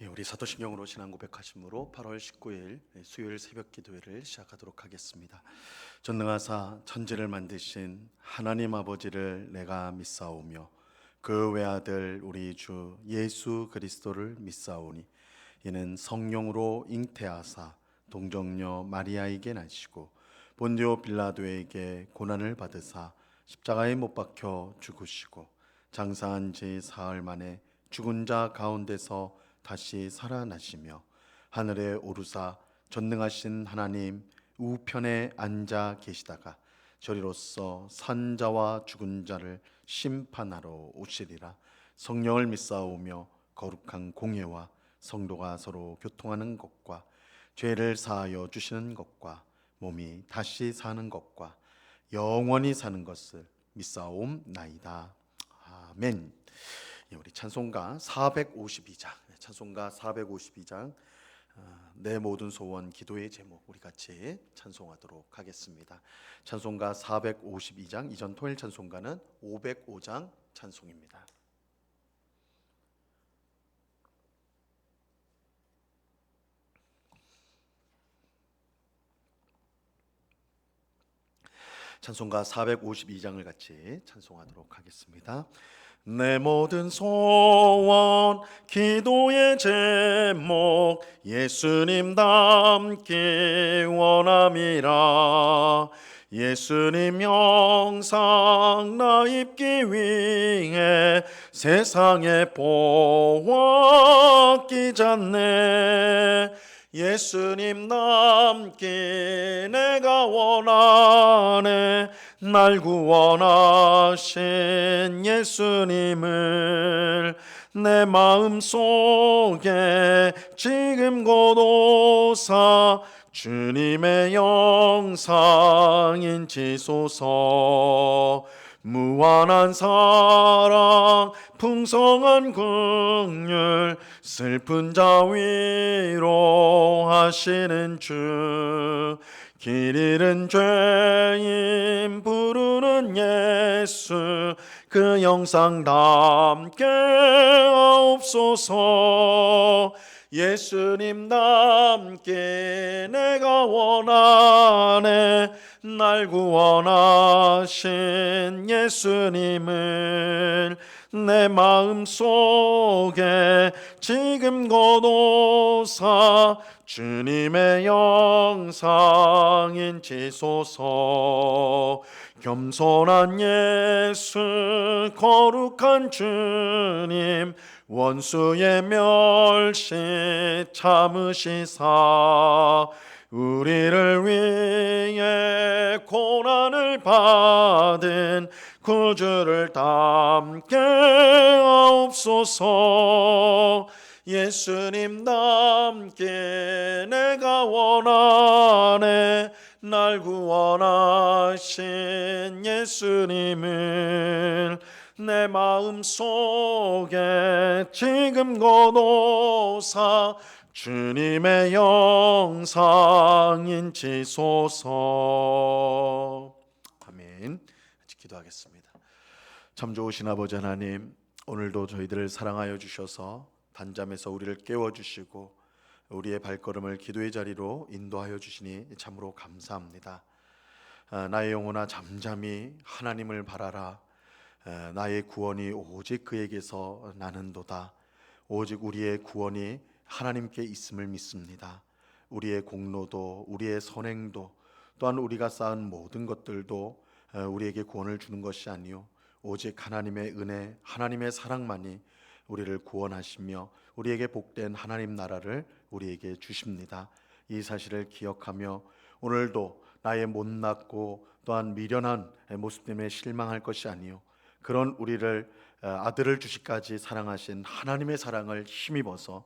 우리 사도신경으로 신앙 고백하심으로 8월 19일 수요일 새벽 기도회를 시작하도록 하겠습니다. 전능하사 천지를 만드신 하나님 아버지를 내가 믿사오며 그 외아들 우리 주 예수 그리스도를 믿사오니 이는 성령으로 잉태하사 동정녀 마리아에게 나시고 본디오 빌라도에게 고난을 받으사 십자가에 못 박혀 죽으시고 장사한 지 사흘 만에 죽은 자 가운데서 다시 살아나시며 하늘에 오르사 전능하신 하나님 우편에 앉아 계시다가 저리로서 산자와 죽은 자를 심판하러 오시리라. 성령을 믿사오며 거룩한 공예와 성도가 서로 교통하는 것과 죄를 사하여 주시는 것과 몸이 다시 사는 것과 영원히 사는 것을 믿사옵나이다. 아멘. 우리 찬송가 452장, 찬송가 452장 내 모든 소원 기도의 제목 우리 같이 찬송하도록 하겠습니다. 찬송가 452장, 이전 토요일 찬송가는 505장 찬송입니다. 찬송가 452장을 같이 찬송하도록 하겠습니다. 내 모든 소원 기도의 제목 예수님 닮기 원함이라. 예수님 영상 나 입기 위해 세상에 보아 끼잖네. 예수님 닮기 내가 원하네. 날 구원하신 예수님을 내 마음속에 지금 고도사 주님의 영상 인치소서. 무한한 사랑 풍성한 긍휼 슬픈 자 위로하시는 주. 길 잃은 죄인 부르는 예수 그 영상 담게 하옵소서. 예수님 닮게 내가 원하네. 날 구원하신 예수님을 내 마음속에 지금 거도사 주님의 영상 인치소서. 겸손한 예수 거룩한 주님 원수의 멸시 참으시사 우리를 위해 고난을 받은 구주를 닮게 하옵소서. 예수님 닮게 내가 원하네. 날 구원하신 예수님을 내 마음속에 지금 거도사 주님의 영상 인치소서. 아멘. 기도하겠습니다. 참 좋으신 아버지 하나님, 오늘도 저희들을 사랑하여 주셔서 단잠에서 우리를 깨워주시고 우리의 발걸음을 기도의 자리로 인도하여 주시니 참으로 감사합니다. 나의 영혼아 잠잠히 하나님을 바라라. 나의 구원이 오직 그에게서 나는도다. 오직 우리의 구원이 하나님께 있음을 믿습니다. 우리의 공로도 우리의 선행도 또한 우리가 쌓은 모든 것들도 우리에게 구원을 주는 것이 아니요 오직 하나님의 은혜, 하나님의 사랑만이 우리를 구원하시며 우리에게 복된 하나님 나라를 우리에게 주십니다. 이 사실을 기억하며 오늘도 나의 못났고 또한 미련한 모습 때문에 실망할 것이 아니요 그런 우리를 아들을 주시까지 사랑하신 하나님의 사랑을 힘입어서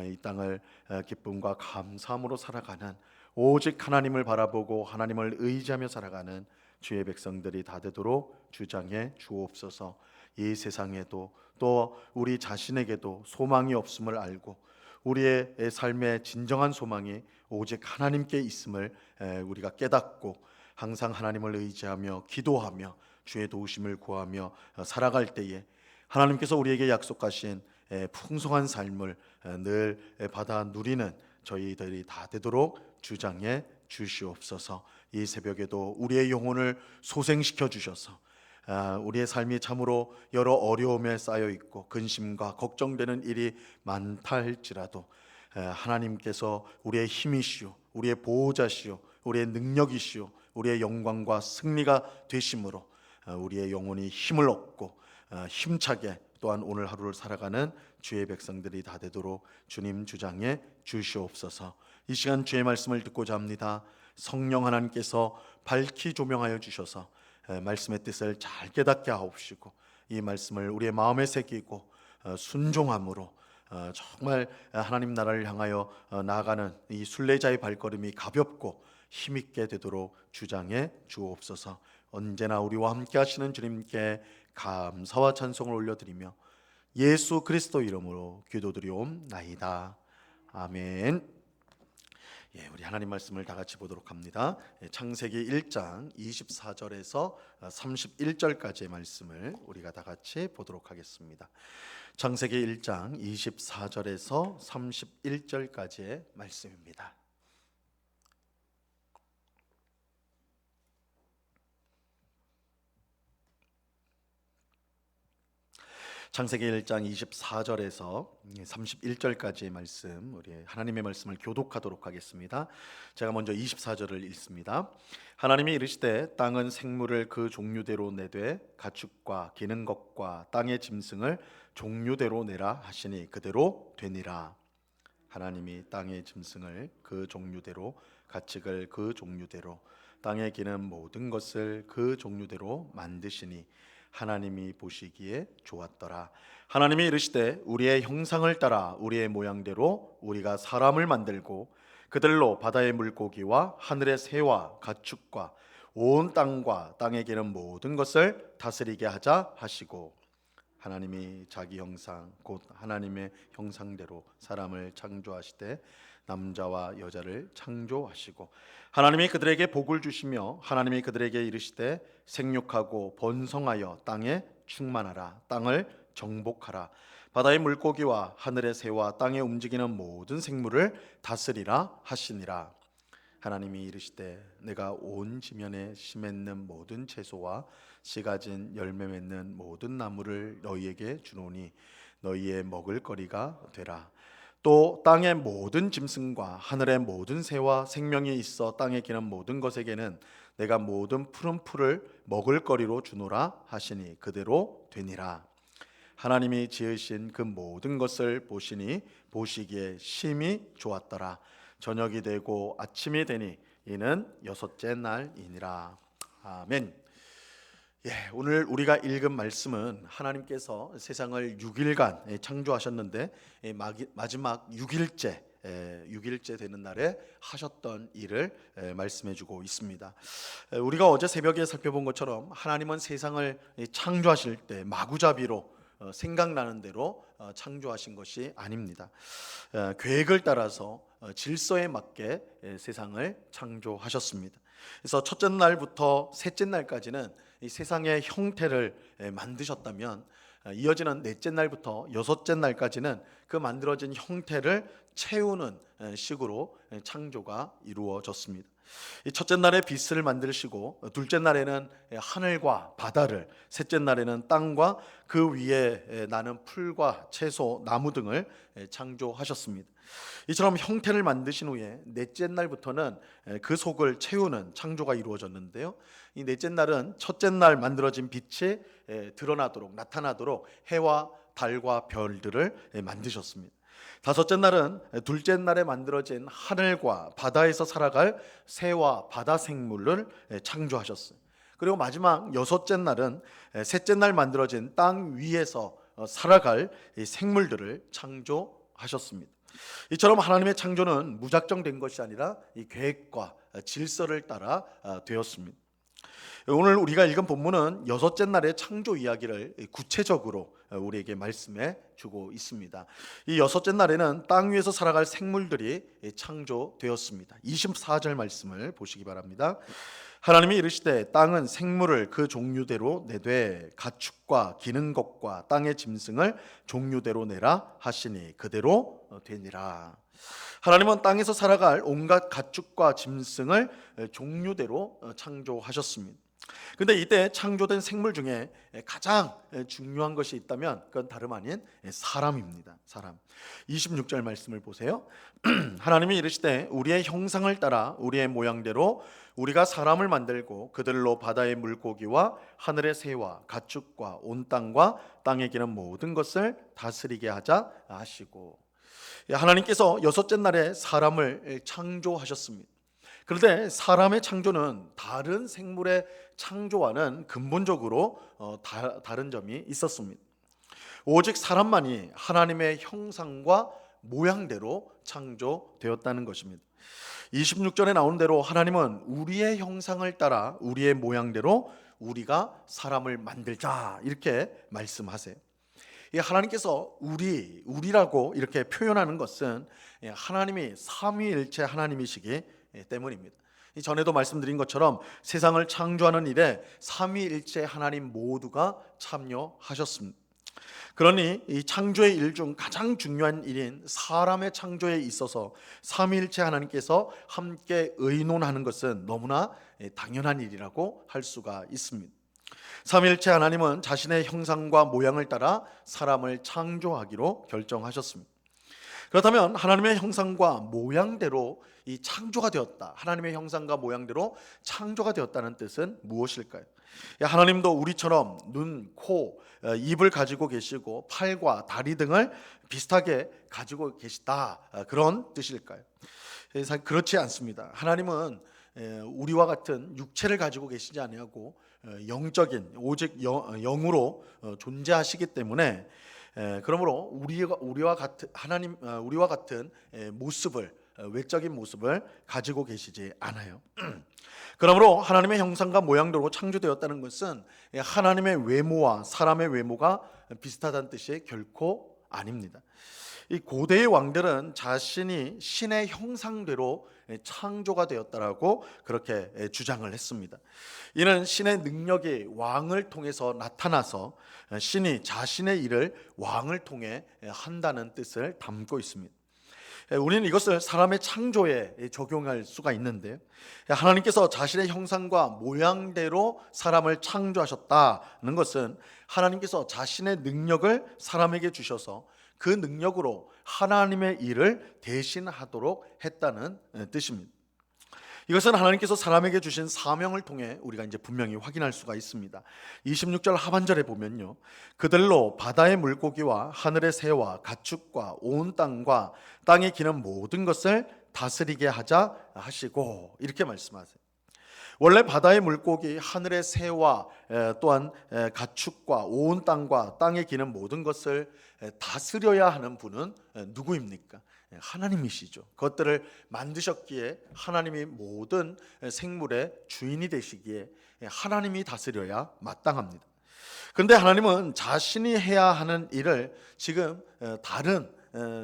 이 땅을 기쁨과 감사함으로 살아가는 오직 하나님을 바라보고 하나님을 의지하며 살아가는 주의 백성들이 다 되도록 주장해 주옵소서. 이 세상에도 또 우리 자신에게도 소망이 없음을 알고 우리의 삶의 진정한 소망이 오직 하나님께 있음을 우리가 깨닫고 항상 하나님을 의지하며 기도하며 주의 도우심을 구하며 살아갈 때에 하나님께서 우리에게 약속하신 풍성한 삶을 늘 받아 누리는 저희들이 다 되도록 주장해 주시옵소서. 이 새벽에도 우리의 영혼을 소생시켜 주셔서 우리의 삶이 참으로 여러 어려움에 쌓여 있고 근심과 걱정되는 일이 많다 할지라도 하나님께서 우리의 힘이시오, 우리의 보호자시오, 우리의 능력이시오, 우리의 영광과 승리가 되심으로 우리의 영혼이 힘을 얻고 힘차게 또한 오늘 하루를 살아가는 주의 백성들이 다 되도록 주님 주장해 주시옵소서. 이 시간 주의 말씀을 듣고자 합니다. 성령 하나님께서 밝히 조명하여 주셔서 말씀의 뜻을 잘 깨닫게 하옵시고 이 말씀을 우리의 마음에 새기고 순종함으로 정말 하나님 나라를 향하여 나아가는 이 순례자의 발걸음이 가볍고 힘있게 되도록 주장해 주옵소서. 언제나 우리와 함께 하시는 주님께 감사와 찬송을 올려드리며 예수 그리스도 이름으로 기도드리옵나이다. 아멘. 우리 하나님 말씀을 다 같이 보도록 합니다. 창세기 1장 24절에서 31절까지의 말씀을 우리가 다 같이 보도록 하겠습니다. 창세기 1장 24절에서 31절까지의 말씀입니다. 창세기 1장 24절에서 31절까지의 말씀, 우리 하나님의 말씀을 교독하도록 하겠습니다. 제가 먼저 24절을 읽습니다. 하나님이 이르시되 땅은 생물을 그 종류대로 내되 가축과 기는 것과 땅의 짐승을 종류대로 내라 하시니 그대로 되니라. 하나님이 땅의 짐승을 그 종류대로, 가축을 그 종류대로, 땅에 기는 모든 것을 그 종류대로 만드시니 하나님이 보시기에 좋았더라. 하나님이 이르시되 우리의 형상을 따라 우리의 모양대로 우리가 사람을 만들고 그들로 바다의 물고기와 하늘의 새와 가축과 온 땅과 땅에 기는 모든 것을 다스리게 하자 하시고 하나님이 자기 형상 곧 하나님의 형상대로 사람을 창조하시되 남자와 여자를 창조하시고 하나님이 그들에게 복을 주시며 하나님이 그들에게 이르시되 생육하고 번성하여 땅에 충만하라. 땅을 정복하라. 바다의 물고기와 하늘의 새와 땅에 움직이는 모든 생물을 다스리라 하시니라. 하나님이 이르시되 내가 온 지면에 씨 맺는 모든 채소와 씨 가진 열매 맺는 모든 나무를 너희에게 주노니 너희의 먹을 거리가 되라. 또 땅의 모든 짐승과 하늘의 모든 새와 생명이 있어 땅에 기는 모든 것에게는 내가 모든 푸른 풀을 먹을 거리로 주노라 하시니 그대로 되니라. 하나님이 지으신 그 모든 것을 보시니 보시기에 심히 좋았더라. 저녁이 되고 아침이 되니 이는 여섯째 날이니라. 아멘. 오늘 우리가 읽은 말씀은 하나님께서 세상을 6일간 창조하셨는데 마지막 6일째 되는 날에 하셨던 일을 말씀해주고 있습니다. 우리가 어제 새벽에 살펴본 것처럼 하나님은 세상을 창조하실 때 마구잡이로 생각나는 대로 창조하신 것이 아닙니다. 계획을 따라서 질서에 맞게 세상을 창조하셨습니다. 그래서 첫째 날부터 셋째 날까지는 이 세상의 형태를 만드셨다면 이어지는 넷째 날부터 여섯째 날까지는 그 만들어진 형태를 채우는 식으로 창조가 이루어졌습니다. 이 첫째 날에 빛을 만드시고 둘째 날에는 하늘과 바다를, 셋째 날에는 땅과 그 위에 나는 풀과 채소, 나무 등을 창조하셨습니다. 이처럼 형태를 만드신 후에 넷째 날부터는 그 속을 채우는 창조가 이루어졌는데요. 이 넷째 날은 첫째 날 만들어진 빛이 드러나도록, 나타나도록 해와 달과 별들을 만드셨습니다. 다섯째 날은 둘째 날에 만들어진 하늘과 바다에서 살아갈 새와 바다 생물을 창조하셨어요. 그리고 마지막 여섯째 날은 셋째 날 만들어진 땅 위에서 살아갈 생물들을 창조하셨습니다. 이처럼 하나님의 창조는 무작정된 것이 아니라 이 계획과 질서를 따라 되었습니다. 오늘 우리가 읽은 본문은 여섯째 날의 창조 이야기를 구체적으로 우리에게 말씀해 주고 있습니다. 이 여섯째 날에는 땅 위에서 살아갈 생물들이 창조되었습니다. 24절 말씀을 보시기 바랍니다. 하나님이 이르시되 땅은 생물을 그 종류대로 내되 가축과 기는 것과 땅의 짐승을 종류대로 내라 하시니 그대로 되니라. 하나님은 땅에서 살아갈 온갖 가축과 짐승을 종류대로 창조하셨습니다. 근데 이때 창조된 생물 중에 가장 중요한 것이 있다면 그건 다름 아닌 사람입니다. 사람. 26절 말씀을 보세요. 하나님이 이르시되 우리의 형상을 따라 우리의 모양대로 우리가 사람을 만들고 그들로 바다의 물고기와 하늘의 새와 가축과 온 땅과 땅에 기는 모든 것을 다스리게 하자 하시고, 하나님께서 여섯째 날에 사람을 창조하셨습니다. 그런데 사람의 창조는 다른 생물의 창조와는 근본적으로 다른 점이 있었습니다. 오직 사람만이 하나님의 형상과 모양대로 창조되었다는 것입니다. 26절에 나온 대로 하나님은 우리의 형상을 따라 우리의 모양대로 우리가 사람을 만들자 이렇게 말씀하세요. 하나님께서 우리라고 이렇게 표현하는 것은 하나님이 삼위일체 하나님이시기 때문입니다. 전에도 말씀드린 것처럼 세상을 창조하는 일에 삼위일체 하나님 모두가 참여하셨습니다. 그러니 이 창조의 일 중 가장 중요한 일인 사람의 창조에 있어서 삼위일체 하나님께서 함께 의논하는 것은 너무나 당연한 일이라고 할 수가 있습니다. 삼위일체 하나님은 자신의 형상과 모양을 따라 사람을 창조하기로 결정하셨습니다. 그렇다면 하나님의 형상과 모양대로 이 창조가 되었다, 하나님의 형상과 모양대로 창조가 되었다는 뜻은 무엇일까요? 하나님도 우리처럼 눈, 코, 입을 가지고 계시고 팔과 다리 등을 비슷하게 가지고 계시다, 그런 뜻일까요? 그렇지 않습니다. 하나님은 우리와 같은 육체를 가지고 계시지 아니하고 영적인 오직 영으로 존재하시기 때문에, 그러므로 우리와 같은 모습을, 외적인 모습을 가지고 계시지 않아요. 그러므로 하나님의 형상과 모양대로 창조되었다는 것은 하나님의 외모와 사람의 외모가 비슷하다는 뜻이 결코 아닙니다. 이 고대의 왕들은 자신이 신의 형상대로 창조가 되었다라고 그렇게 주장을 했습니다. 이는 신의 능력이 왕을 통해서 나타나서 신이 자신의 일을 왕을 통해 한다는 뜻을 담고 있습니다. 우리는 이것을 사람의 창조에 적용할 수가 있는데요, 하나님께서 자신의 형상과 모양대로 사람을 창조하셨다는 것은 하나님께서 자신의 능력을 사람에게 주셔서 그 능력으로 하나님의 일을 대신하도록 했다는 뜻입니다. 이것은 하나님께서 사람에게 주신 사명을 통해 우리가 이제 분명히 확인할 수가 있습니다. 26절 하반절에 보면요, 그들로 바다의 물고기와 하늘의 새와 가축과 온 땅과 땅에 기는 모든 것을 다스리게 하자 하시고, 이렇게 말씀하세요. 원래 바다의 물고기, 하늘의 새와 또한 가축과 온 땅과 땅에 기는 모든 것을 다스려야 하는 분은 누구입니까? 하나님이시죠. 그것들을 만드셨기에 하나님이 모든 생물의 주인이 되시기에 하나님이 다스려야 마땅합니다. 그런데 하나님은 자신이 해야 하는 일을 지금 다른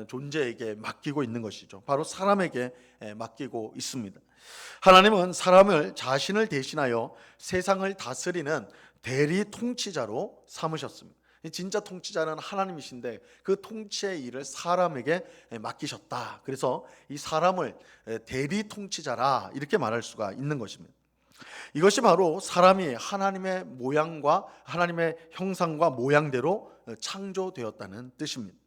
존재에게 맡기고 있는 것이죠. 바로 사람에게 맡기고 있습니다. 하나님은 사람을 자신을 대신하여 세상을 다스리는 대리 통치자로 삼으셨습니다. 진짜 통치자는 하나님이신데 그 통치의 일을 사람에게 맡기셨다. 그래서 이 사람을 대리 통치자라 이렇게 말할 수가 있는 것입니다. 이것이 바로 사람이 하나님의 모양과 하나님의 형상과 모양대로 창조되었다는 뜻입니다.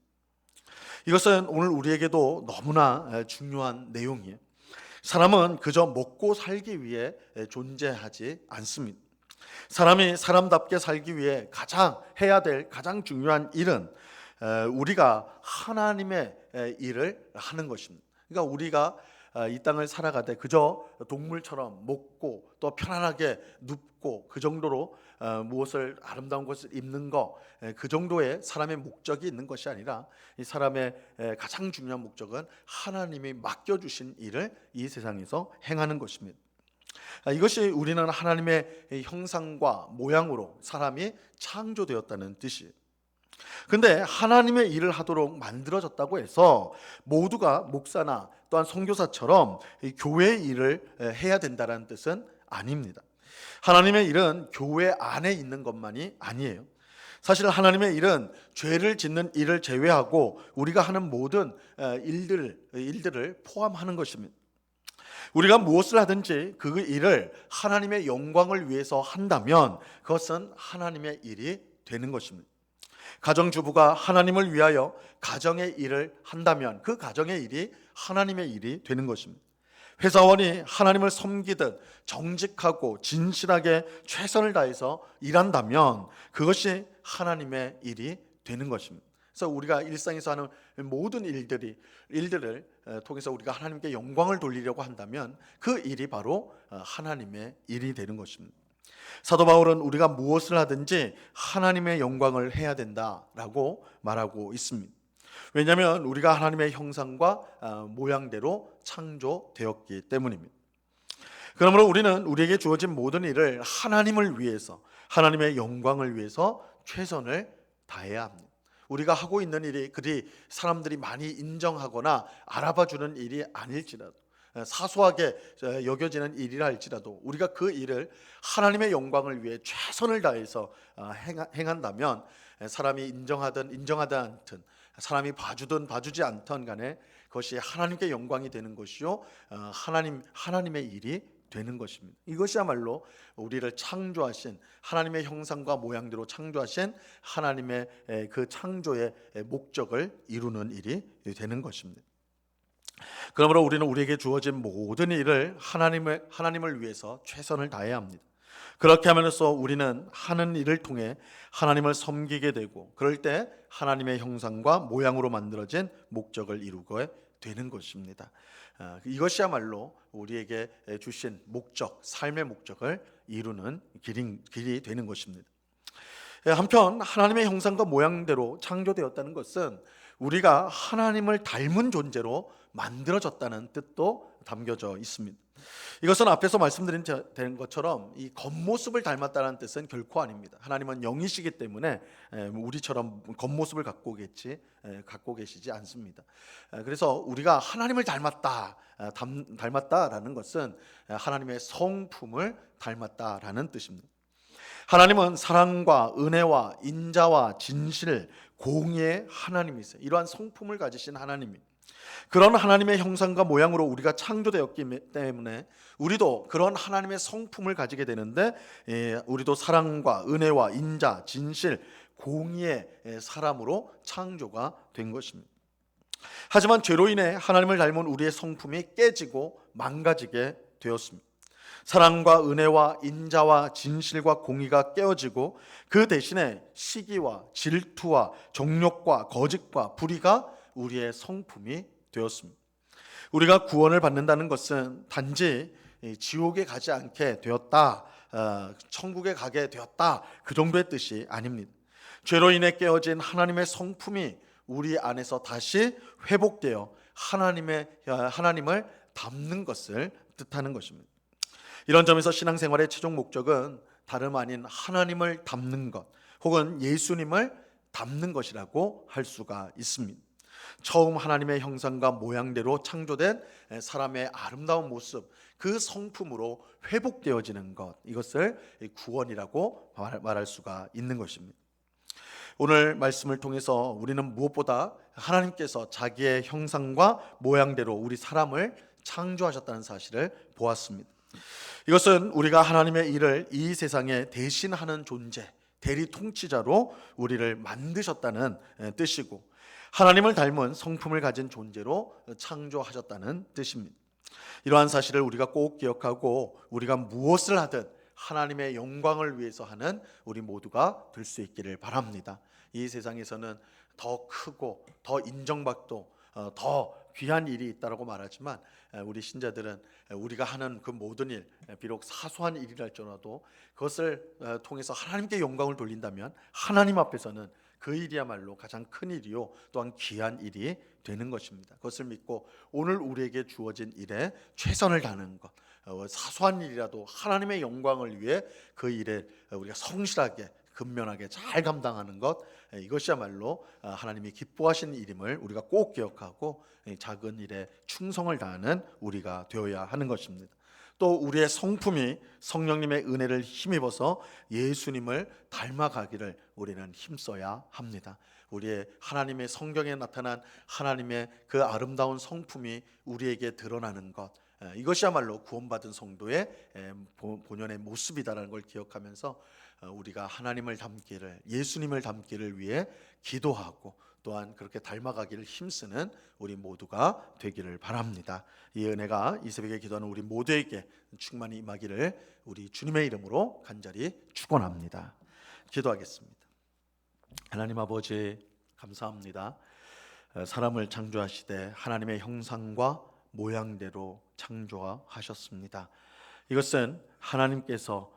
이것은 오늘 우리에게도 너무나 중요한 내용이에요. 사람은 그저 먹고 살기 위해 존재하지 않습니다. 사람이 사람답게 살기 위해 해야 될 가장 중요한 일은 우리가 하나님의 일을 하는 것입니다. 그러니까 우리가 이 땅을 살아가되 그저 동물처럼 먹고 또 편안하게 눕고 그 정도로 무엇을 아름다운 것을 입는 것, 그 정도의 사람의 목적이 있는 것이 아니라 이 사람의 가장 중요한 목적은 하나님이 맡겨주신 일을 이 세상에서 행하는 것입니다. 이것이 우리는 하나님의 형상과 모양으로 사람이 창조되었다는 뜻이에요. 근데 하나님의 일을 하도록 만들어졌다고 해서 모두가 목사나 또한 선교사처럼 교회의 일을 해야 된다는 뜻은 아닙니다. 하나님의 일은 교회 안에 있는 것만이 아니에요. 사실 하나님의 일은 죄를 짓는 일을 제외하고 우리가 하는 모든 일들을 포함하는 것입니다. 우리가 무엇을 하든지 그 일을 하나님의 영광을 위해서 한다면 그것은 하나님의 일이 되는 것입니다. 가정주부가 하나님을 위하여 가정의 일을 한다면 그 가정의 일이 하나님의 일이 되는 것입니다. 회사원이 하나님을 섬기듯 정직하고 진실하게 최선을 다해서 일한다면 그것이 하나님의 일이 되는 것입니다. 그래서 우리가 일상에서 하는 모든 일들을 통해서 우리가 하나님께 영광을 돌리려고 한다면 그 일이 바로 하나님의 일이 되는 것입니다. 사도 바울은 우리가 무엇을 하든지 하나님의 영광을 해야 된다라고 말하고 있습니다. 왜냐하면 우리가 하나님의 형상과 모양대로 창조되었기 때문입니다. 그러므로 우리는 우리에게 주어진 모든 일을 하나님을 위해서, 하나님의 영광을 위해서 최선을 다해야 합니다. 우리가 하고 있는 일이 그리 사람들이 많이 인정하거나 알아봐주는 일이 아닐지라도, 사소하게 여겨지는 일이라 할지라도 우리가 그 일을 하나님의 영광을 위해 최선을 다해서 행한다면 사람이 인정하든 인정하지 않든, 사람이 봐주든 봐주지 않든 간에 그것이 하나님께 영광이 되는 것이요 하나님의 일이 되는 것입니다. 이것이야말로 우리를 창조하신, 하나님의 형상과 모양대로 창조하신 하나님의 그 창조의 목적을 이루는 일이 되는 것입니다. 그러므로 우리는 우리에게 주어진 모든 일을 하나님을 위해서 최선을 다해야 합니다. 그렇게 하면서 우리는 하는 일을 통해 하나님을 섬기게 되고, 그럴 때 하나님의 형상과 모양으로 만들어진 목적을 이루게 되는 것입니다. 이것이야말로 우리에게 주신 목적, 삶의 목적을 이루는 길이 되는 것입니다. 한편 하나님의 형상과 모양대로 창조되었다는 것은 우리가 하나님을 닮은 존재로 만들어졌다는 뜻도 담겨져 있습니다. 이것은 앞에서 말씀드린 것처럼 이 겉모습을 닮았다는 뜻은 결코 아닙니다. 하나님은 영이시기 때문에 우리처럼 겉모습을 갖고 계시지 않습니다. 그래서 우리가 하나님을 닮았다라는 것은 하나님의 성품을 닮았다라는 뜻입니다. 하나님은 사랑과 은혜와 인자와 진실, 공의의 하나님이세요. 이러한 성품을 가지신 하나님입니다. 그런 하나님의 형상과 모양으로 우리가 창조되었기 때문에 우리도 그런 하나님의 성품을 가지게 되는데, 우리도 사랑과 은혜와 인자, 진실, 공의의 사람으로 창조가 된 것입니다. 하지만 죄로 인해 하나님을 닮은 우리의 성품이 깨지고 망가지게 되었습니다. 사랑과 은혜와 인자와 진실과 공의가 깨어지고 그 대신에 시기와 질투와 정욕과 거짓과 불의가 우리의 성품이 되었습니다. 우리가 구원을 받는다는 것은 단지 지옥에 가지 않게 되었다, 천국에 가게 되었다, 그 정도의 뜻이 아닙니다. 죄로 인해 깨어진 하나님의 성품이 우리 안에서 다시 회복되어 하나님을 닮는 것을 뜻하는 것입니다. 이런 점에서 신앙생활의 최종 목적은 다름 아닌 하나님을 닮는 것, 혹은 예수님을 닮는 것이라고 할 수가 있습니다. 처음 하나님의 형상과 모양대로 창조된 사람의 아름다운 모습, 그 성품으로 회복되어지는 것, 이것을 구원이라고 말할 수가 있는 것입니다. 오늘 말씀을 통해서 우리는 무엇보다 하나님께서 자기의 형상과 모양대로 우리 사람을 창조하셨다는 사실을 보았습니다. 이것은 우리가 하나님의 일을 이 세상에 대신하는 존재, 대리 통치자로 우리를 만드셨다는 뜻이고, 하나님을 닮은 성품을 가진 존재로 창조하셨다는 뜻입니다. 이러한 사실을 우리가 꼭 기억하고 우리가 무엇을 하든 하나님의 영광을 위해서 하는 우리 모두가 될 수 있기를 바랍니다. 이 세상에서는 더 크고 더 인정받고 더 귀한 일이 있다고 말하지만, 우리 신자들은 우리가 하는 그 모든 일, 비록 사소한 일이랄지라도 그것을 통해서 하나님께 영광을 돌린다면 하나님 앞에서는 그 일이야말로 가장 큰 일이요 또한 귀한 일이 되는 것입니다. 그것을 믿고 오늘 우리에게 주어진 일에 최선을 다하는 것, 사소한 일이라도 하나님의 영광을 위해 그 일에 우리가 성실하게 근면하게 잘 감당하는 것, 이것이야말로 하나님이 기뻐하시는 일임을 우리가 꼭 기억하고 작은 일에 충성을 다하는 우리가 되어야 하는 것입니다. 또 우리의 성품이 성령님의 은혜를 힘입어서 예수님을 닮아가기를 우리는 힘써야 합니다. 우리의 하나님의 성경에 나타난 하나님의 그 아름다운 성품이 우리에게 드러나는 것, 이것이야말로 구원받은 성도의 본연의 모습이다라는 걸 기억하면서 우리가 하나님을 닮기를, 예수님을 닮기를 위해 기도하고 또한 그렇게 닮아가기를 힘쓰는 우리 모두가 되기를 바랍니다. 이 은혜가 이 새벽에 기도하는 우리 모두에게 충만히 임하기를 우리 주님의 이름으로 간절히 축원합니다. 기도하겠습니다. 하나님 아버지, 감사합니다. 사람을 창조하시되 하나님의 형상과 모양대로 창조하셨습니다. 이것은 하나님께서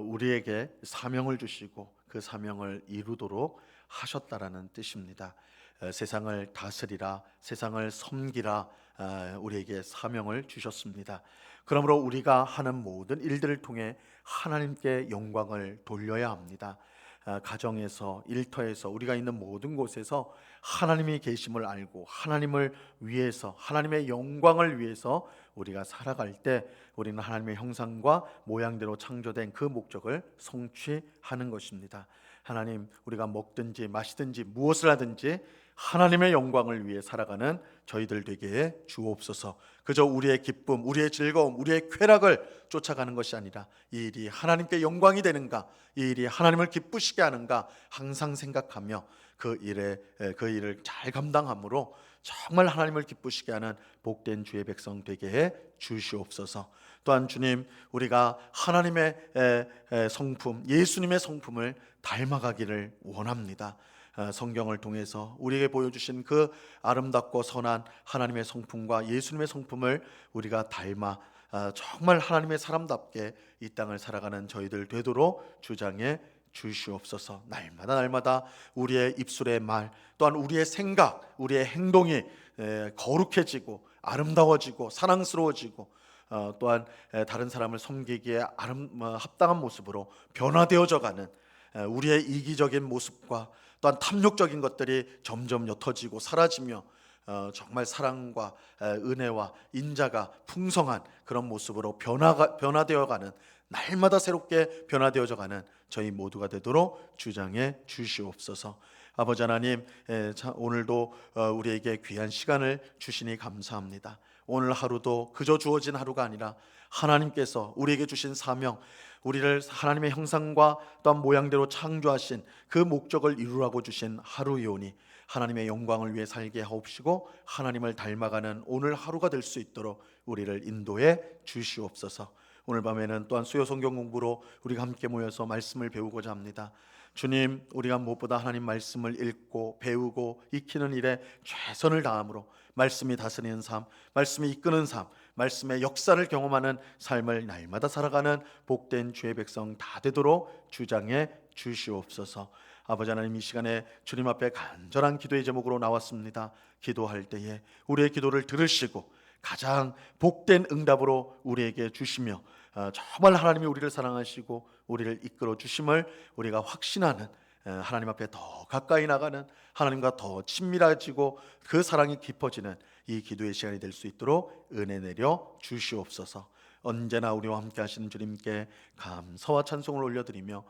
우리에게 사명을 주시고 그 사명을 이루도록 하셨다라는 뜻입니다. 세상을 다스리라, 세상을 섬기라, 우리에게 사명을 주셨습니다. 그러므로 우리가 하는 모든 일들을 통해 하나님께 영광을 돌려야 합니다. 가정에서, 일터에서, 우리가 있는 모든 곳에서 하나님이 계심을 알고 하나님을 위해서, 하나님의 영광을 위해서 우리가 살아갈 때 우리는 하나님의 형상과 모양대로 창조된 그 목적을 성취하는 것입니다. 하나님, 우리가 먹든지 마시든지 무엇을 하든지 하나님의 영광을 위해 살아가는 저희들 되게 해 주옵소서. 그저 우리의 기쁨, 우리의 즐거움, 우리의 쾌락을 쫓아가는 것이 아니라 이 일이 하나님께 영광이 되는가, 이 일이 하나님을 기쁘시게 하는가 항상 생각하며 그 일을 잘 감당함으로 정말 하나님을 기쁘시게 하는 복된 주의 백성 되게 해 주시옵소서. 또한 주님, 우리가 하나님의 성품, 예수님의 성품을 닮아가기를 원합니다. 성경을 통해서 우리에게 보여주신 그 아름답고 선한 하나님의 성품과 예수님의 성품을 우리가 닮아 정말 하나님의 사람답게 이 땅을 살아가는 저희들 되도록 주장해 주시옵소서. 날마다 우리의 입술의 말, 또한 우리의 생각, 우리의 행동이 거룩해지고 아름다워지고 사랑스러워지고 또한 다른 사람을 섬기기에 합당한 모습으로 변화되어져 가는 우리의 이기적인 모습과 또한 탐욕적인 것들이 점점 옅어지고 사라지며 정말 사랑과 은혜와 인자가 풍성한 그런 모습으로 변화되어가는, 날마다 새롭게 변화되어져가는 저희 모두가 되도록 주장해 주시옵소서. 아버지 하나님, 오늘도 우리에게 귀한 시간을 주시니 감사합니다. 오늘 하루도 그저 주어진 하루가 아니라 하나님께서 우리에게 주신 사명, 우리를 하나님의 형상과 또한 모양대로 창조하신 그 목적을 이루라고 주신 하루이오니 하나님의 영광을 위해 살게 하옵시고 하나님을 닮아가는 오늘 하루가 될 수 있도록 우리를 인도해 주시옵소서. 오늘 밤에는 또한 수요 성경 공부로 우리가 함께 모여서 말씀을 배우고자 합니다. 주님, 우리가 무엇보다 하나님 말씀을 읽고 배우고 익히는 일에 최선을 다함으로 말씀이 다스리는 삶, 말씀이 이끄는 삶, 말씀의 역사를 경험하는 삶을 날마다 살아가는 복된 주의 백성 다 되도록 주장해 주시옵소서. 아버지 하나님, 이 시간에 주님 앞에 간절한 기도의 제목으로 나왔습니다. 기도할 때에 우리의 기도를 들으시고 가장 복된 응답으로 우리에게 주시며 정말 하나님이 우리를 사랑하시고 우리를 이끌어 주심을 우리가 확신하는, 하나님 앞에 더 가까이 나가는, 하나님과 더 친밀해지고 그 사랑이 깊어지는 이 기도의 시간이 될 수 있도록 은혜 내려 주시옵소서. 언제나 우리와 함께 하시는 주님께 감사와 찬송을 올려드리며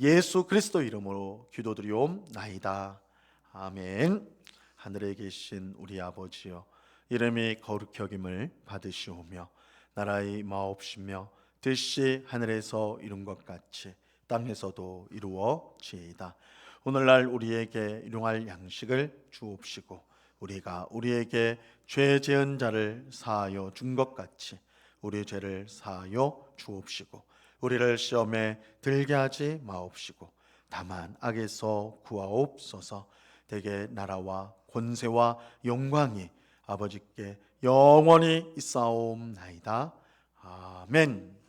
예수 그리스도 이름으로 기도드리옵나이다. 아멘. 하늘에 계신 우리 아버지여, 이름이 거룩히 여김을 받으시오며 나라의 마옵시며 뜻이 하늘에서 이룬 것 같이 땅에서도 이루어지이다. 오늘날 우리에게 일용할 양식을 주옵시고 우리가 우리에게 죄 지은 자를 사하여 준 것 같이 우리 죄를 사하여 주옵시고 우리를 시험에 들게 하지 마옵시고 다만 악에서 구하옵소서. 대개 나라와 권세와 영광이 아버지께 영원히 있사옵나이다. 아멘.